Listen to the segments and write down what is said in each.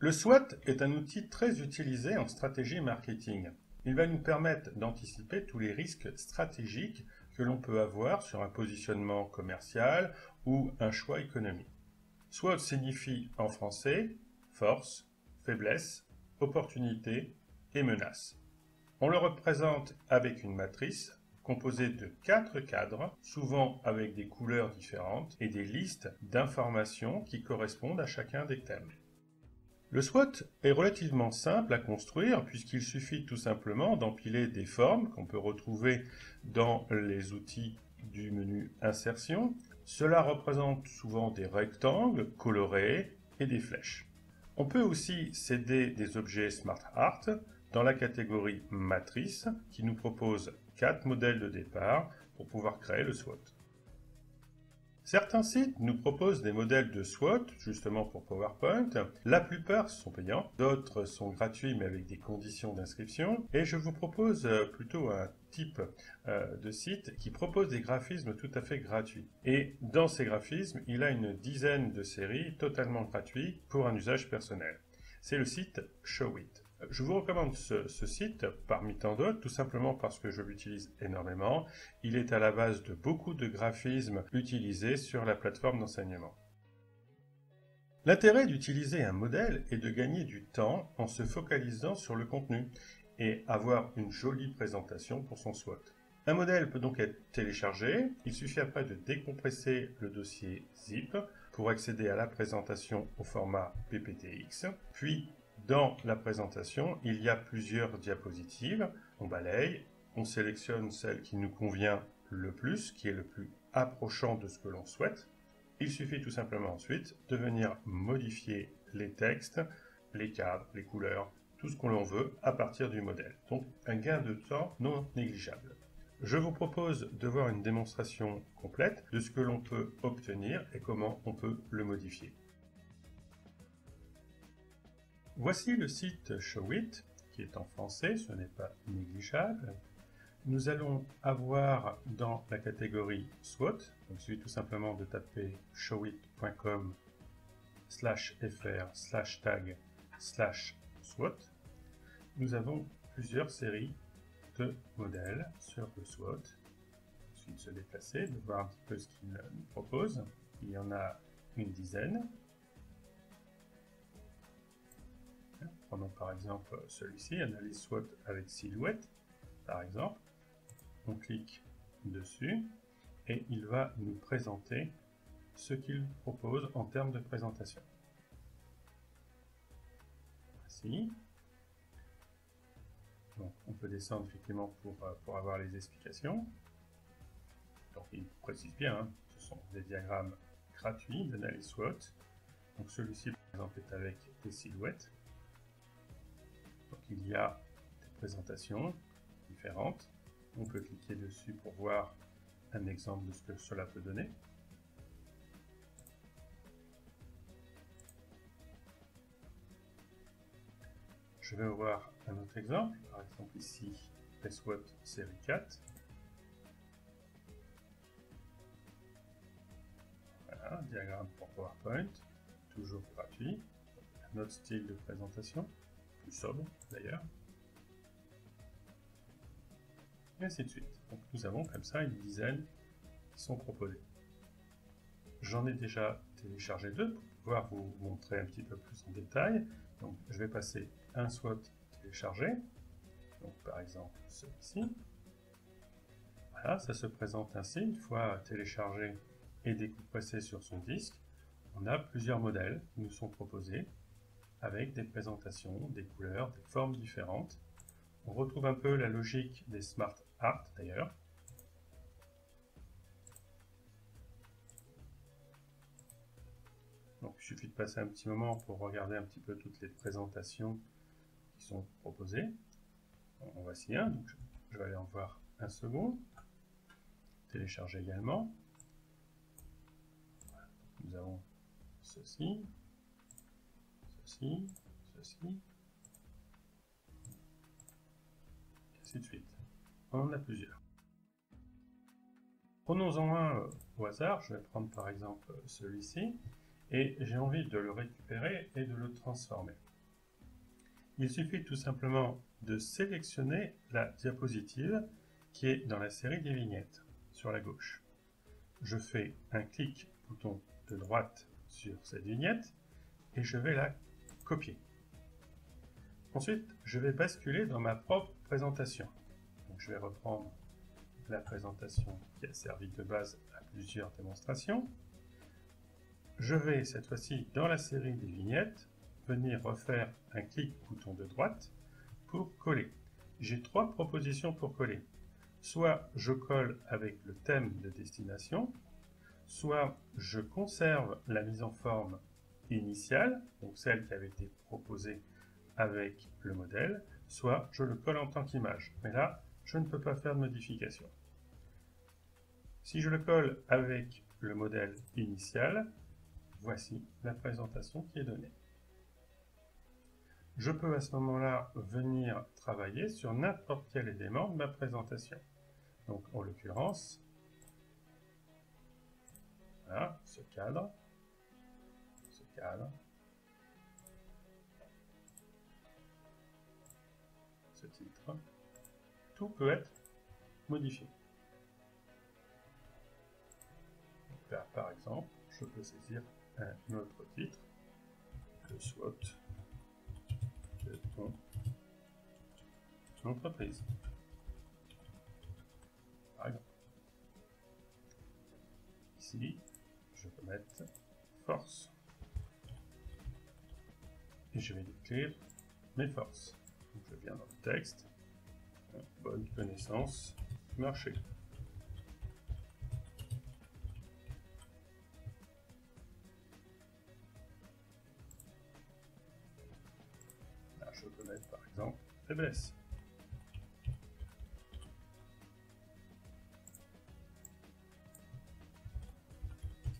Le SWOT est un outil très utilisé en stratégie marketing. Il va nous permettre d'anticiper tous les risques stratégiques que l'on peut avoir sur un positionnement commercial ou un choix économique. SWOT signifie en français force, faiblesse, opportunité et menace. On le représente avec une matrice composée de 4 cadres, souvent avec des couleurs différentes et des listes d'informations qui correspondent à chacun des thèmes. Le SWOT est relativement simple à construire puisqu'il suffit tout simplement d'empiler des formes qu'on peut retrouver dans les outils du menu Insertion. Cela représente souvent des rectangles colorés et des flèches. On peut aussi céder des objets Smart Art dans la catégorie Matrice qui nous propose 4 modèles de départ pour pouvoir créer le SWOT. Certains sites nous proposent des modèles de SWOT, justement pour PowerPoint. La plupart sont payants, d'autres sont gratuits mais avec des conditions d'inscription. Et je vous propose plutôt un type de site qui propose des graphismes tout à fait gratuits. Et dans ces graphismes, il a une dizaine de séries totalement gratuites pour un usage personnel. C'est le site Showit. Je vous recommande ce site parmi tant d'autres, tout simplement parce que je l'utilise énormément. Il est à la base de beaucoup de graphismes utilisés sur la plateforme d'enseignement. L'intérêt d'utiliser un modèle est de gagner du temps en se focalisant sur le contenu et avoir une jolie présentation pour son SWOT. Un modèle peut donc être téléchargé, il suffit après de décompresser le dossier zip pour accéder à la présentation au format PPTX, puis dans la présentation, il y a plusieurs diapositives. On balaye, on sélectionne celle qui nous convient le plus, qui est le plus approchant de ce que l'on souhaite. Il suffit tout simplement ensuite de venir modifier les textes, les cadres, les couleurs, tout ce que l'on veut à partir du modèle. Donc un gain de temps non négligeable. Je vous propose de voir une démonstration complète de ce que l'on peut obtenir et comment on peut le modifier. Voici le site Showit, qui est en français, ce n'est pas négligeable. Nous allons avoir dans la catégorie SWOT, donc il suffit tout simplement de taper showit.com/fr/tag/SWOT. Nous avons plusieurs séries de modèles sur le SWOT. Il suffit de se déplacer, de voir un petit peu ce qu'il nous propose. Il y en a une dizaine. Prenons par exemple celui-ci, analyse SWOT avec silhouette, par exemple. On clique dessus et il va nous présenter ce qu'il propose en termes de présentation. Voici. Donc, on peut descendre effectivement pour avoir les explications. Donc il précise bien, hein, ce sont des diagrammes gratuits d'analyse SWOT. Donc celui-ci par exemple est avec des silhouettes. Donc il y a des présentations différentes. On peut cliquer dessus pour voir un exemple de ce que cela peut donner. Je vais voir un autre exemple, par exemple ici, SWOT série 4. Voilà, diagramme pour PowerPoint, toujours gratuit. Un autre style de présentation, plus sobre d'ailleurs. Et ainsi de suite. Donc nous avons comme ça une dizaine qui sont proposés. J'en ai déjà téléchargé deux pour pouvoir vous montrer un petit peu plus en détail. Donc je vais passer un SWOT téléchargé. Donc par exemple celui-ci. Voilà, ça se présente ainsi. Une fois téléchargé et décompressé sur son disque, on a plusieurs modèles qui nous sont proposés avec des présentations, des couleurs, des formes différentes. On retrouve un peu la logique des Smart Art d'ailleurs. Donc il suffit de passer un petit moment pour regarder un petit peu toutes les présentations qui sont proposées. En voici un, donc je vais aller en voir un second. Télécharger également. Voilà. Nous avons ceci, ceci, ceci, et ainsi de suite. On en a plusieurs. Prenons-en un au hasard, je vais prendre par exemple celui-ci, et j'ai envie de le récupérer et de le transformer. Il suffit tout simplement de sélectionner la diapositive qui est dans la série des vignettes, sur la gauche. Je fais un clic bouton de droite sur cette vignette et je vais la copier. Ensuite, je vais basculer dans ma propre présentation. Donc, je vais reprendre la présentation qui a servi de base à plusieurs démonstrations. Je vais cette fois-ci dans la série des vignettes venir refaire un clic bouton de droite pour coller. J'ai trois propositions pour coller. Soit je colle avec le thème de destination, soit je conserve la mise en forme initiale, donc celle qui avait été proposée avec le modèle, soit je le colle en tant qu'image. Mais là, je ne peux pas faire de modification. Si je le colle avec le modèle initial, voici la présentation qui est donnée. Je peux à ce moment-là venir travailler sur n'importe quel élément de ma présentation. Donc en l'occurrence, voilà, ce cadre, ce titre, tout peut être modifié. Donc là, par exemple, je peux saisir un autre titre, le SWOT de ton entreprise. Par exemple. Ici, je peux mettre force. Et je vais décrire mes forces. Donc je viens dans le texte, bonne connaissance du marché. Là, je peux mettre par exemple faiblesse.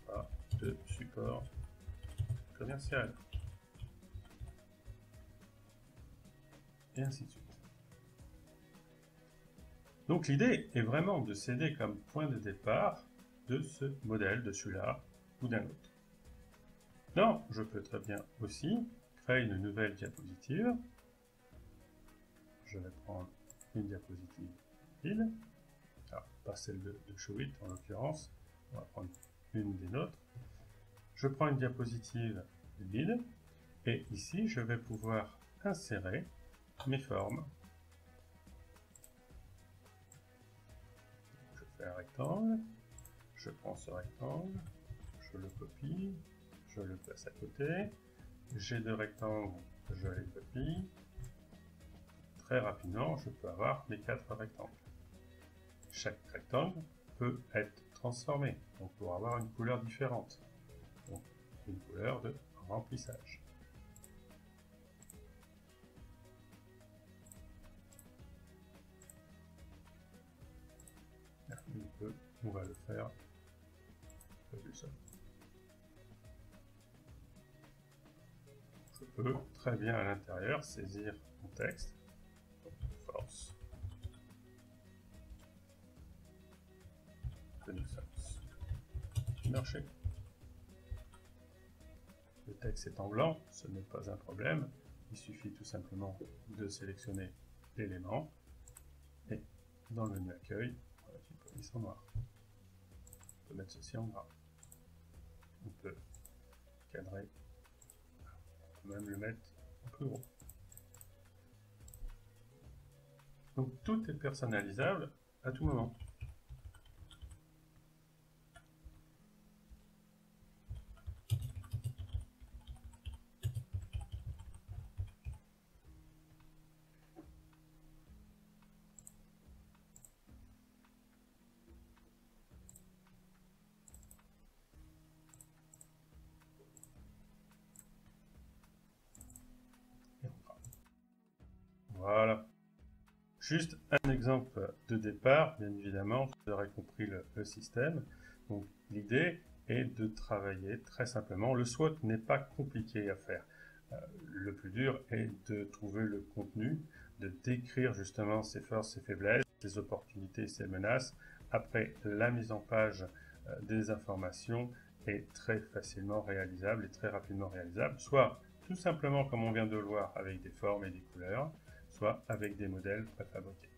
Pas de support commercial. Et ainsi de suite. Donc l'idée est vraiment de s'aider comme point de départ de ce modèle, de celui-là ou d'un autre. Non, je peux très bien aussi créer une nouvelle diapositive. Je vais prendre une diapositive vide, alors pas celle de Showit en l'occurrence, on va prendre une des nôtres. Je prends une diapositive vide et ici je vais pouvoir insérer mes formes. Je fais un rectangle, je prends ce rectangle, je le copie, je le place à côté, j'ai deux rectangles, je les copie. Très rapidement, je peux avoir mes quatre rectangles. Chaque rectangle peut être transformé, donc pour avoir une couleur différente, donc une couleur de remplissage. On va le faire du sol. Je peux très bien à l'intérieur saisir mon texte, donc force, connaissance du marché. Le texte est en blanc, ce n'est pas un problème, il suffit tout simplement de sélectionner l'élément et dans le menu accueil, voilà, une police en noir. On peut mettre ceci en gras. On peut cadrer, on peut même le mettre en plus gros. Donc tout est personnalisable à tout moment. Voilà. Juste un exemple de départ, bien évidemment, vous aurez compris le système. Donc l'idée est de travailler très simplement. Le SWOT n'est pas compliqué à faire. Le plus dur est de trouver le contenu, de décrire justement ses forces, ses faiblesses, ses opportunités, ses menaces. Après, la mise en page des informations est très facilement réalisable et très rapidement réalisable, soit tout simplement comme on vient de le voir avec des formes et des couleurs, soit avec des modèles préfabriqués.